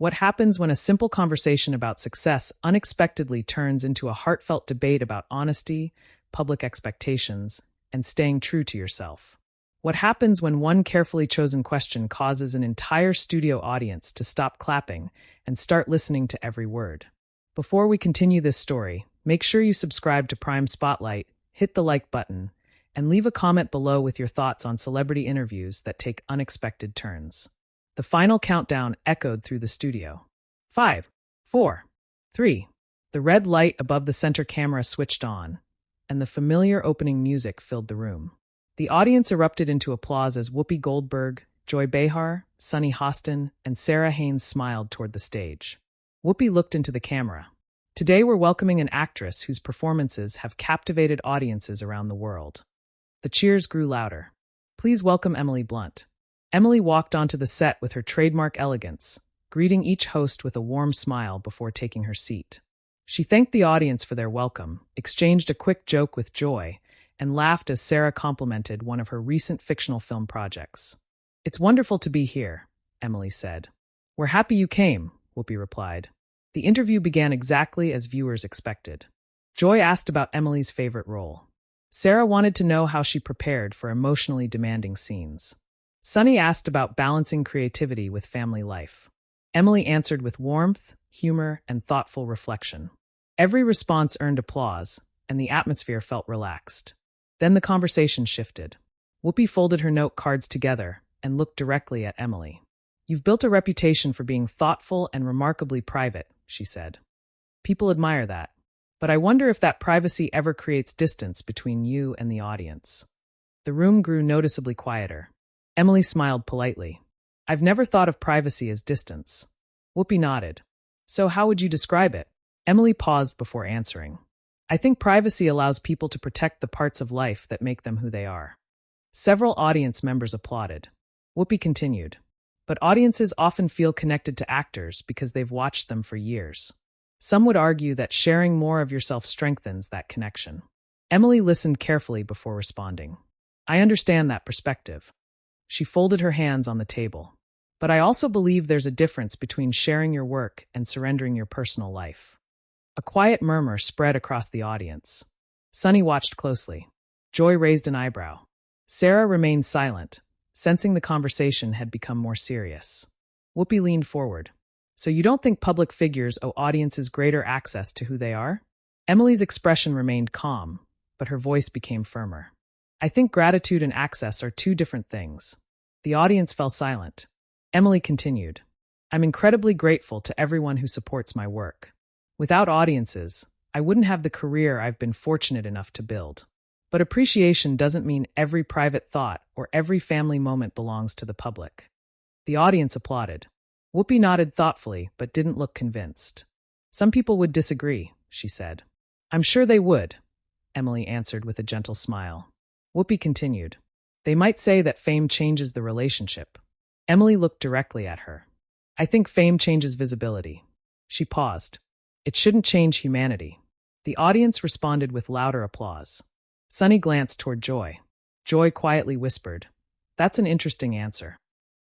What happens when a simple conversation about success unexpectedly turns into a heartfelt debate about honesty, public expectations, and staying true to yourself? What happens when one carefully chosen question causes an entire studio audience to stop clapping and start listening to every word? Before we continue this story, make sure you subscribe to Prime Spotlight, hit the like button, and leave a comment below with your thoughts on celebrity interviews that take unexpected turns. The final countdown echoed through the studio. 5, 4, 3. The red light above the center camera switched on, and the familiar opening music filled the room. The audience erupted into applause as Whoopi Goldberg, Joy Behar, Sunny Hostin, and Sarah Haynes smiled toward the stage. Whoopi looked into the camera. Today we're welcoming an actress whose performances have captivated audiences around the world. The cheers grew louder. Please welcome Emily Blunt. Emily walked onto the set with her trademark elegance, greeting each host with a warm smile before taking her seat. She thanked the audience for their welcome, exchanged a quick joke with Joy, and laughed as Sarah complimented one of her recent fictional film projects. "It's wonderful to be here," Emily said. "We're happy you came," Whoopi replied. The interview began exactly as viewers expected. Joy asked about Emily's favorite role. Sarah wanted to know how she prepared for emotionally demanding scenes. Sunny asked about balancing creativity with family life. Emily answered with warmth, humor, and thoughtful reflection. Every response earned applause, and the atmosphere felt relaxed. Then the conversation shifted. Whoopi folded her note cards together and looked directly at Emily. "You've built a reputation for being thoughtful and remarkably private," she said. "People admire that. But I wonder if that privacy ever creates distance between you and the audience." The room grew noticeably quieter. Emily smiled politely. "I've never thought of privacy as distance." Whoopi nodded. "So how would you describe it?" Emily paused before answering. "I think privacy allows people to protect the parts of life that make them who they are." Several audience members applauded. Whoopi continued. "But audiences often feel connected to actors because they've watched them for years. Some would argue that sharing more of yourself strengthens that connection." Emily listened carefully before responding. "I understand that perspective." She folded her hands on the table. "But I also believe there's a difference between sharing your work and surrendering your personal life." A quiet murmur spread across the audience. Sunny watched closely. Joy raised an eyebrow. Sarah remained silent, sensing the conversation had become more serious. Whoopi leaned forward. "So you don't think public figures owe audiences greater access to who they are?" Emily's expression remained calm, but her voice became firmer. "I think gratitude and access are two different things." The audience fell silent. Emily continued. "I'm incredibly grateful to everyone who supports my work. Without audiences, I wouldn't have the career I've been fortunate enough to build. But appreciation doesn't mean every private thought or every family moment belongs to the public." The audience applauded. Whoopi nodded thoughtfully but didn't look convinced. "Some people would disagree," she said. "I'm sure they would," Emily answered with a gentle smile. Whoopi continued. "They might say that fame changes the relationship." Emily looked directly at her. "I think fame changes visibility." She paused. "It shouldn't change humanity." The audience responded with louder applause. Sunny glanced toward Joy. Joy quietly whispered, "That's an interesting answer."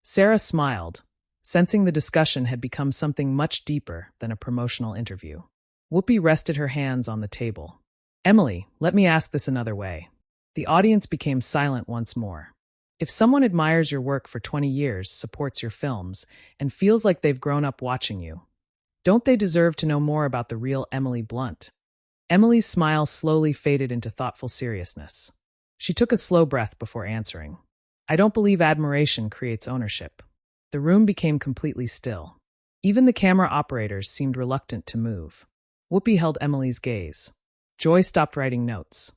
Sarah smiled, sensing the discussion had become something much deeper than a promotional interview. Whoopi rested her hands on the table. "Emily, let me ask this another way." The audience became silent once more. If someone admires your work for 20 years, supports your films, and feels like they've grown up watching you, don't they deserve to know more about the real Emily Blunt? Emily's smile slowly faded into thoughtful seriousness. She took a slow breath before answering. "I don't believe admiration creates ownership." The room became completely still. Even the camera operators seemed reluctant to move. Whoopi held Emily's gaze. Joy stopped writing notes.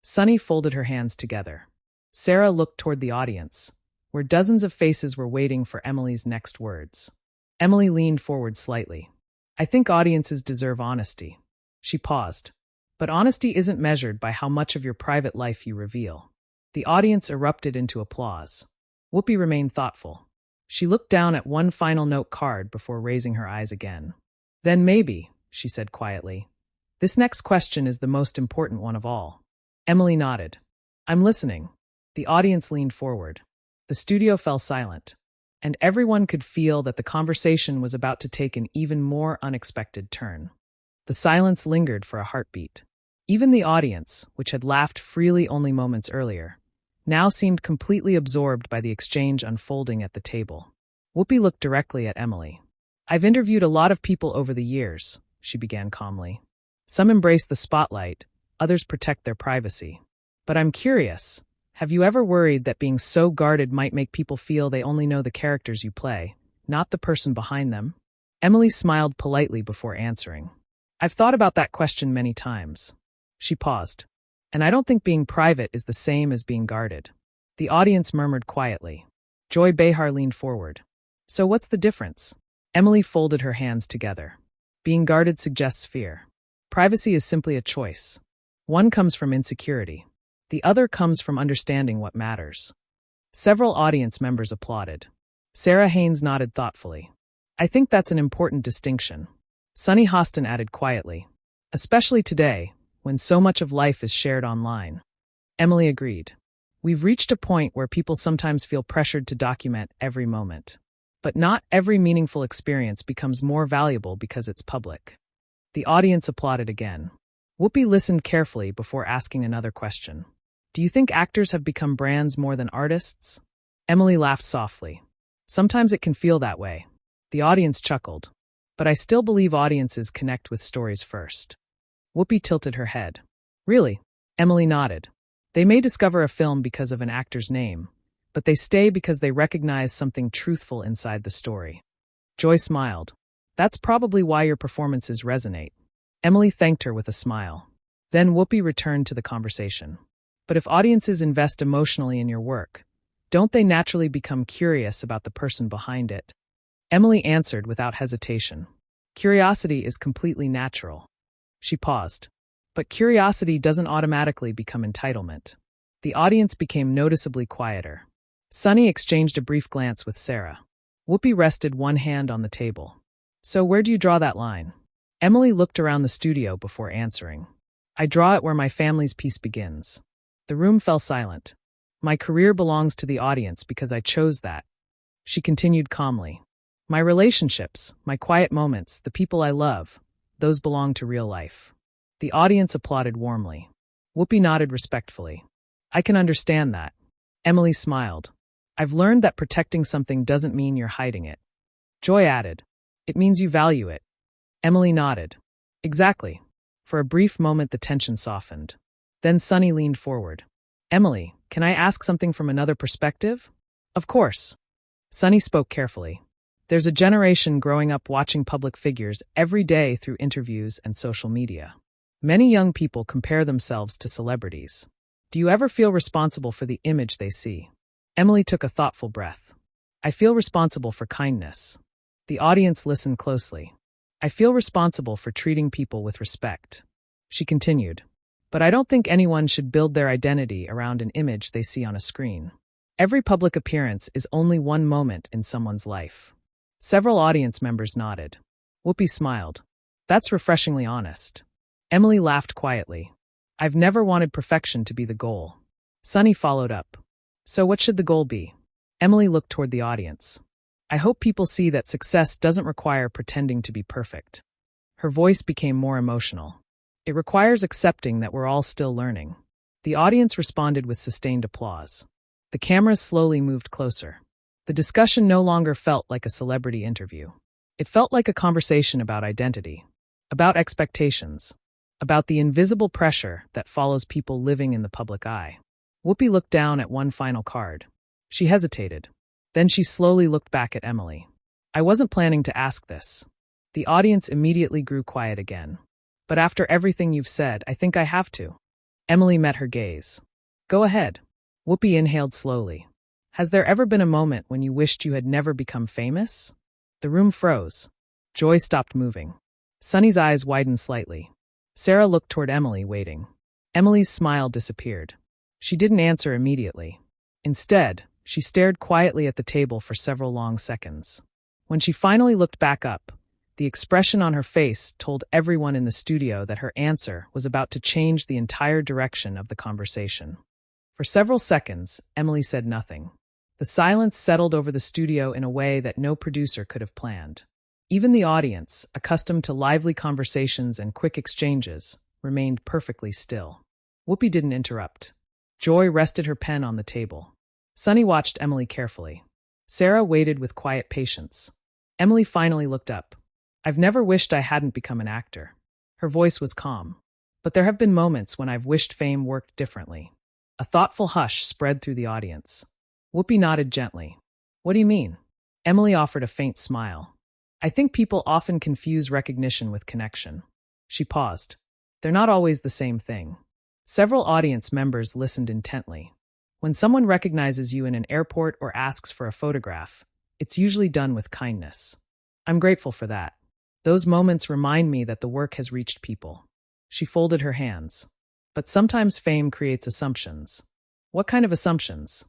Sunny folded her hands together. Sarah looked toward the audience, where dozens of faces were waiting for Emily's next words. Emily leaned forward slightly. "I think audiences deserve honesty." She paused. "But honesty isn't measured by how much of your private life you reveal." The audience erupted into applause. Whoopi remained thoughtful. She looked down at one final note card before raising her eyes again. "Then maybe," she said quietly, "this next question is the most important one of all." Emily nodded. "I'm listening." The audience leaned forward. The studio fell silent. and everyone could feel that the conversation was about to take an even more unexpected turn. The silence lingered for a heartbeat. Even the audience, which had laughed freely only moments earlier, now seemed completely absorbed by the exchange unfolding at the table. Whoopi looked directly at Emily. "I've interviewed a lot of people over the years," she began calmly. "Some embrace the spotlight, others protect their privacy. But I'm curious, have you ever worried that being so guarded might make people feel they only know the characters you play, not the person behind them?" Emily smiled politely before answering. "I've thought about that question many times." She paused. "And I don't think being private is the same as being guarded." The audience murmured quietly. Joy Behar leaned forward. "So what's the difference?" Emily folded her hands together. "Being guarded suggests fear. Privacy is simply a choice. One comes from insecurity. The other comes from understanding what matters." Several audience members applauded. Sarah Haynes nodded thoughtfully. "I think that's an important distinction." Sunny Hostin added quietly. "Especially today, when so much of life is shared online." Emily agreed. "We've reached a point where people sometimes feel pressured to document every moment. But not every meaningful experience becomes more valuable because it's public." The audience applauded again. Whoopi listened carefully before asking another question. "Do you think actors have become brands more than artists?" Emily laughed softly. "Sometimes it can feel that way." The audience chuckled. "But I still believe audiences connect with stories first." Whoopi tilted her head. "Really?" Emily nodded. "They may discover a film because of an actor's name, but they stay because they recognize something truthful inside the story." Joy smiled. "That's probably why your performances resonate." Emily thanked her with a smile. Then Whoopi returned to the conversation. "But if audiences invest emotionally in your work, don't they naturally become curious about the person behind it?" Emily answered without hesitation. "Curiosity is completely natural." She paused. "But curiosity doesn't automatically become entitlement." The audience became noticeably quieter. Sunny exchanged a brief glance with Sarah. Whoopi rested one hand on the table. "So where do you draw that line?" Emily looked around the studio before answering. "I draw it where my family's piece begins." The room fell silent. "My career belongs to the audience because I chose that." She continued calmly. "My relationships, my quiet moments, the people I love, those belong to real life." The audience applauded warmly. Whoopi nodded respectfully. "I can understand that." Emily smiled. "I've learned that protecting something doesn't mean you're hiding it." Joy added. "It means you value it." Emily nodded. "Exactly." For a brief moment the tension softened. Then Sunny leaned forward. "Emily, can I ask something from another perspective?" "Of course." Sunny spoke carefully. "There's a generation growing up watching public figures every day through interviews and social media. Many young people compare themselves to celebrities. Do you ever feel responsible for the image they see?" Emily took a thoughtful breath. "I feel responsible for kindness." The audience listened closely. "I feel responsible for treating people with respect." She continued. "But I don't think anyone should build their identity around an image they see on a screen. Every public appearance is only one moment in someone's life." Several audience members nodded. Whoopi smiled. "That's refreshingly honest." Emily laughed quietly. "I've never wanted perfection to be the goal." Sunny followed up. "So what should the goal be?" Emily looked toward the audience. "I hope people see that success doesn't require pretending to be perfect." Her voice became more emotional. "It requires accepting that we're all still learning." The audience responded with sustained applause. The cameras slowly moved closer. The discussion no longer felt like a celebrity interview. It felt like a conversation about identity, about expectations, about the invisible pressure that follows people living in the public eye. Whoopi looked down at one final card. She hesitated. Then she slowly looked back at Emily. "I wasn't planning to ask this." The audience immediately grew quiet again. "But after everything you've said, I think I have to." Emily met her gaze. "Go ahead." Whoopi inhaled slowly. "Has there ever been a moment when you wished you had never become famous?" The room froze. Joy stopped moving. Sunny's eyes widened slightly. Sarah looked toward Emily, waiting. Emily's smile disappeared. She didn't answer immediately. Instead, she stared quietly at the table for several long seconds. When she finally looked back up, the expression on her face told everyone in the studio that her answer was about to change the entire direction of the conversation. For several seconds, Emily said nothing. The silence settled over the studio in a way that no producer could have planned. Even the audience, accustomed to lively conversations and quick exchanges, remained perfectly still. Whoopi didn't interrupt. Joy rested her pen on the table. Sunny watched Emily carefully. Sarah waited with quiet patience. Emily finally looked up. I've never wished I hadn't become an actor. Her voice was calm. But there have been moments when I've wished fame worked differently. A thoughtful hush spread through the audience. Whoopi nodded gently. What do you mean? Emily offered a faint smile. I think people often confuse recognition with connection. She paused. They're not always the same thing. Several audience members listened intently. When someone recognizes you in an airport or asks for a photograph, it's usually done with kindness. I'm grateful for that. Those moments remind me that the work has reached people. She folded her hands. But sometimes fame creates assumptions. What kind of assumptions?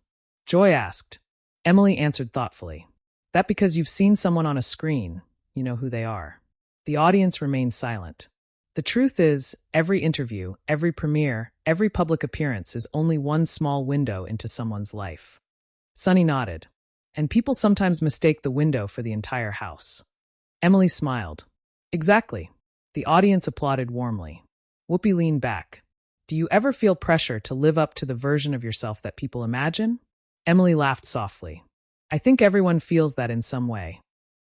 Joy asked. Emily answered thoughtfully. That because you've seen someone on a screen, you know who they are. The audience remained silent. The truth is, every interview, every premiere, every public appearance is only one small window into someone's life. Sunny nodded. And people sometimes mistake the window for the entire house. Emily smiled. Exactly. The audience applauded warmly. Whoopi leaned back. Do you ever feel pressure to live up to the version of yourself that people imagine? Emily laughed softly. I think everyone feels that in some way.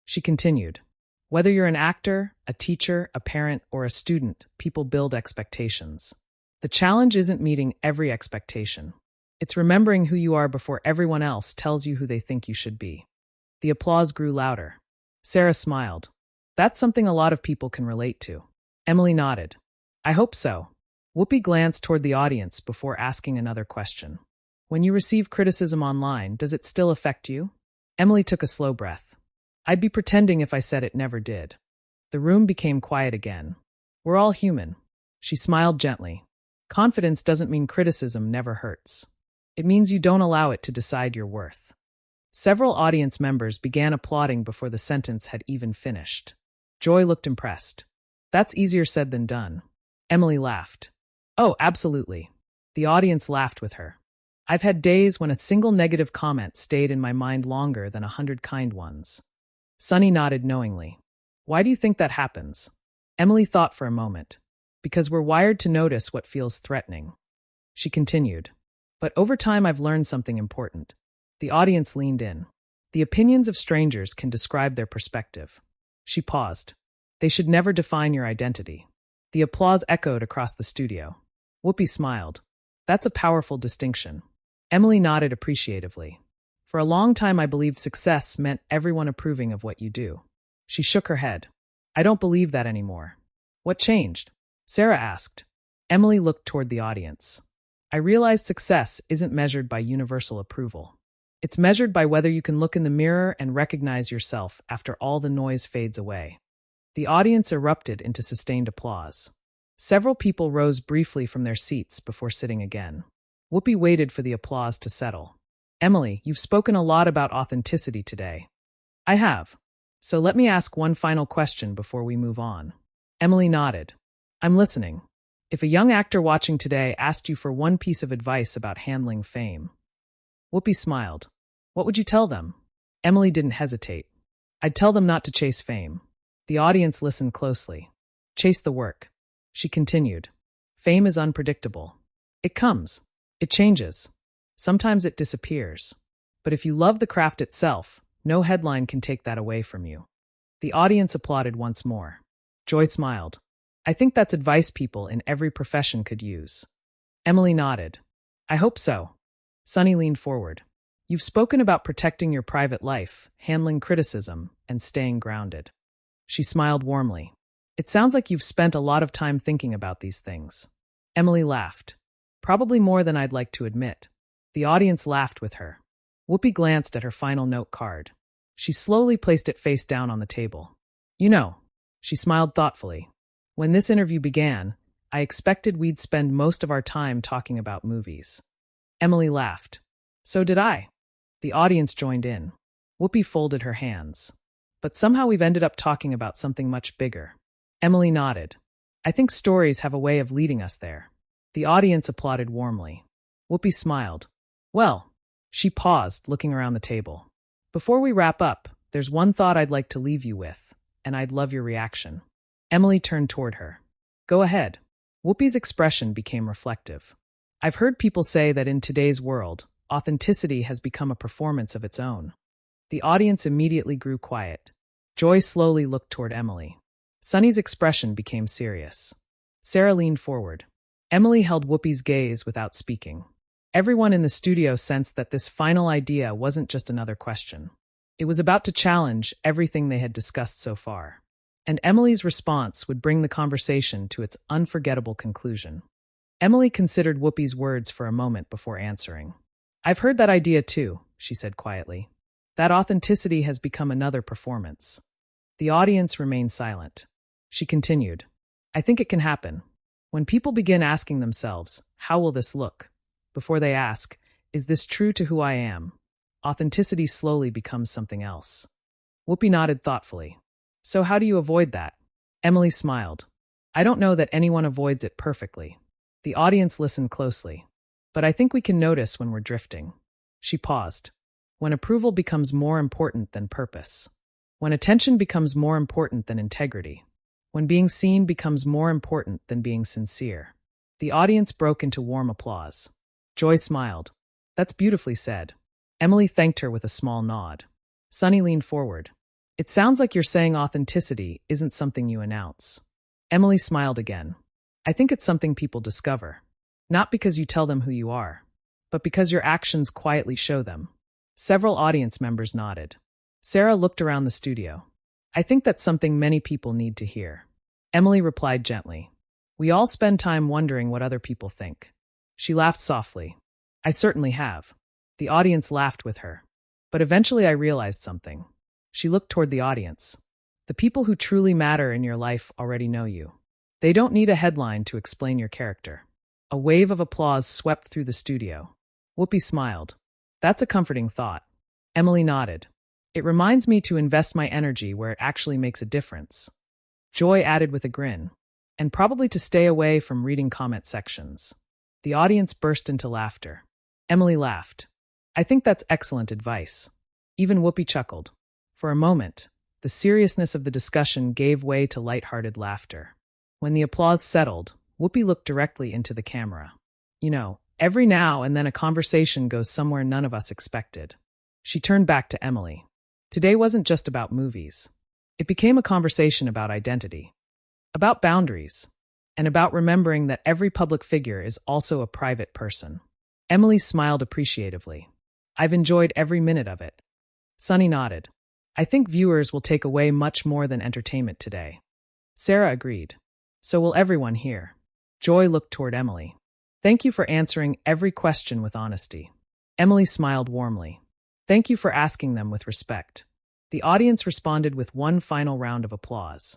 She continued. Whether you're an actor, a teacher, a parent, or a student, people build expectations. The challenge isn't meeting every expectation. It's remembering who you are before everyone else tells you who they think you should be. The applause grew louder. Sarah smiled. That's something a lot of people can relate to. Emily nodded. I hope so. Whoopi glanced toward the audience before asking another question. When you receive criticism online, does it still affect you? Emily took a slow breath. I'd be pretending if I said it never did. The room became quiet again. We're all human. She smiled gently. Confidence doesn't mean criticism never hurts. It means you don't allow it to decide your worth. Several audience members began applauding before the sentence had even finished. Joy looked impressed. That's easier said than done. Emily laughed. Oh, absolutely. The audience laughed with her. I've had days when a single negative comment stayed in my mind longer than 100 kind ones. Sunny nodded knowingly. Why do you think that happens? Emily thought for a moment. Because we're wired to notice what feels threatening. She continued. But over time I've learned something important. The audience leaned in. The opinions of strangers can describe their perspective. She paused. They should never define your identity. The applause echoed across the studio. Whoopi smiled. That's a powerful distinction. Emily nodded appreciatively. For a long time I believed success meant everyone approving of what you do. She shook her head. I don't believe that anymore. What changed? Sarah asked. Emily looked toward the audience. I realized success isn't measured by universal approval. It's measured by whether you can look in the mirror and recognize yourself after all the noise fades away. The audience erupted into sustained applause. Several people rose briefly from their seats before sitting again. Whoopi waited for the applause to settle. Emily, you've spoken a lot about authenticity today. I have. So let me ask one final question before we move on. Emily nodded. I'm listening. If a young actor watching today asked you for one piece of advice about handling fame. Whoopi smiled. What would you tell them? Emily didn't hesitate. I'd tell them not to chase fame. The audience listened closely. Chase the work. She continued. Fame is unpredictable. It comes. It changes. Sometimes it disappears. But if you love the craft itself, no headline can take that away from you. The audience applauded once more. Joy smiled. I think that's advice people in every profession could use. Emily nodded. I hope so. Sunny leaned forward. You've spoken about protecting your private life, handling criticism, and staying grounded. She smiled warmly. It sounds like you've spent a lot of time thinking about these things. Emily laughed. Probably more than I'd like to admit. The audience laughed with her. Whoopi glanced at her final note card. She slowly placed it face down on the table. You know, she smiled thoughtfully. When this interview began, I expected we'd spend most of our time talking about movies. Emily laughed. So did I. The audience joined in. Whoopi folded her hands. But somehow we've ended up talking about something much bigger. Emily nodded. I think stories have a way of leading us there. The audience applauded warmly. Whoopi smiled. Well, She paused, looking around the table. Before we wrap up, there's one thought I'd like to leave you with, and I'd love your reaction. Emily turned toward her. Go ahead. Whoopi's expression became reflective. I've heard people say that in today's world, authenticity has become a performance of its own. The audience immediately grew quiet. Joy slowly looked toward Emily. Sunny's expression became serious. Sarah leaned forward. Emily held Whoopi's gaze without speaking. Everyone in the studio sensed that this final idea wasn't just another question. It was about to challenge everything they had discussed so far. And Emily's response would bring the conversation to its unforgettable conclusion. Emily considered Whoopi's words for a moment before answering. I've heard that idea too, she said quietly. That authenticity has become another performance. The audience remained silent. She continued. I think it can happen. When people begin asking themselves, how will this look? Before they ask, is this true to who I am? Authenticity slowly becomes something else. Whoopi nodded thoughtfully. So how do you avoid that? Emily smiled. I don't know that anyone avoids it perfectly. The audience listened closely. But I think we can notice when we're drifting. She paused. When approval becomes more important than purpose. When attention becomes more important than integrity. When being seen becomes more important than being sincere. The audience broke into warm applause. Joy smiled. That's beautifully said. Emily thanked her with a small nod. Sunny leaned forward. It sounds like you're saying authenticity isn't something you announce. Emily smiled again. I think it's something people discover. Not because you tell them who you are, but because your actions quietly show them. Several audience members nodded. Sarah looked around the studio. I think that's something many people need to hear. Emily replied gently. We all spend time wondering what other people think. She laughed softly. I certainly have. The audience laughed with her. But eventually I realized something. She looked toward the audience. The people who truly matter in your life already know you. They don't need a headline to explain your character. A wave of applause swept through the studio. Whoopi smiled. That's a comforting thought. Emily nodded. It reminds me to invest my energy where it actually makes a difference. Joy added with a grin. And probably to stay away from reading comment sections. The audience burst into laughter. Emily laughed. I think that's excellent advice. Even Whoopi chuckled. For a moment, the seriousness of the discussion gave way to light-hearted laughter. When the applause settled, Whoopi looked directly into the camera. You know, every now and then a conversation goes somewhere none of us expected. She turned back to Emily. Today wasn't just about movies. It became a conversation about identity, about boundaries, and about remembering that every public figure is also a private person. Emily smiled appreciatively. I've enjoyed every minute of it. Sunny nodded. I think viewers will take away much more than entertainment today. Sarah agreed. So will everyone here. Joy looked toward Emily. Thank you for answering every question with honesty. Emily smiled warmly. Thank you for asking them with respect. The audience responded with one final round of applause.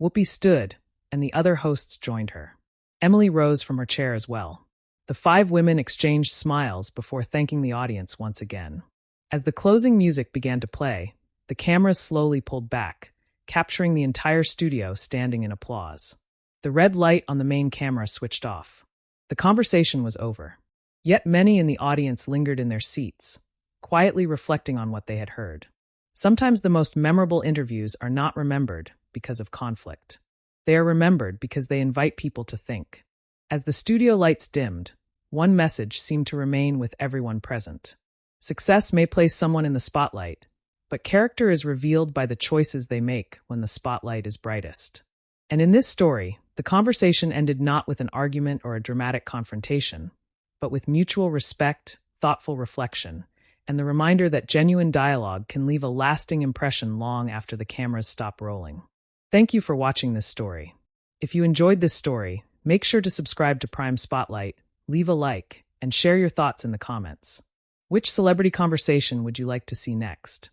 Whoopi stood, and the other hosts joined her. Emily rose from her chair as well. The 5 women exchanged smiles before thanking the audience once again. As the closing music began to play, the cameras slowly pulled back, capturing the entire studio standing in applause. The red light on the main camera switched off. The conversation was over. Yet many in the audience lingered in their seats, quietly reflecting on what they had heard. Sometimes the most memorable interviews are not remembered because of conflict. They are remembered because they invite people to think. As the studio lights dimmed, one message seemed to remain with everyone present. Success may place someone in the spotlight, but character is revealed by the choices they make when the spotlight is brightest. And in this story, the conversation ended not with an argument or a dramatic confrontation, but with mutual respect, thoughtful reflection, and the reminder that genuine dialogue can leave a lasting impression long after the cameras stop rolling. Thank you for watching this story. If you enjoyed this story, make sure to subscribe to Prime Spotlight, leave a like, and share your thoughts in the comments. Which celebrity conversation would you like to see next?